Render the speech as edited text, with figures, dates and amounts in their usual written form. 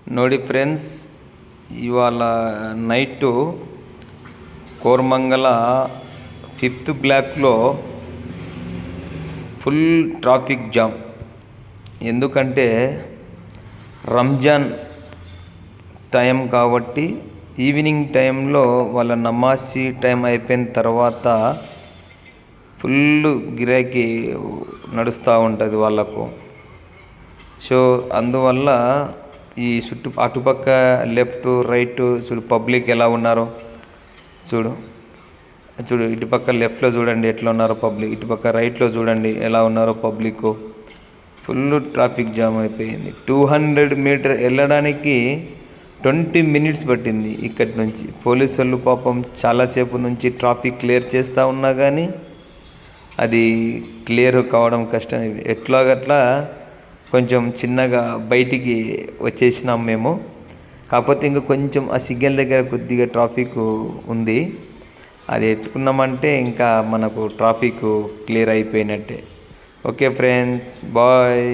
ನೋಡಿ ಫ್ರೆಂಡ್ಸ್, ఇవాళ night Koramangala 5th బ్లాక్లో ఫుల్ ట్రాఫిక్ జామ్. ఎందుకంటే రంజాన్ టైం కాబట్టి ఈవినింగ్ టైంలో వాళ్ళ నమాజీ టైం అయిపోయిన తర్వాత ఫుల్ గిరాకీ నడుస్తూ ఉంటుంది వాళ్ళకు. సో అందువల్ల ఈ అటుపక్క లెఫ్ట్ రైట్ చూడు, పబ్లిక్ ఎలా ఉన్నారో చూడు. ఇటుపక్క లెఫ్ట్లో చూడండి ఎట్లా ఉన్నారో పబ్లిక్, ఇటుపక్క రైట్లో చూడండి ఎలా ఉన్నారో పబ్లిక్. ఫుల్ ట్రాఫిక్ జామ్ అయిపోయింది. 200 మీటర్ వెళ్ళడానికి 20 మినిట్స్ పట్టింది ఇక్కడి నుంచి. పోలీసు వాళ్ళు పాపం చాలాసేపు నుంచి ట్రాఫిక్ క్లియర్ చేస్తూ ఉన్నా కానీ అది క్లియర్ కావడం కష్టం. ఎట్లాగట్లా కొంచెం చిన్నగా బయటికి వచ్చేసినాం మేము. కాకపోతే ఇంకా కొంచెం ఆ సిగ్నల్ దగ్గర కొద్దిగా ట్రాఫిక్ ఉంది. అది ఎట్టుకున్నామంటే ఇంకా మనకు ట్రాఫిక్ క్లియర్ అయిపోయినట్టే. Okay friends, bye.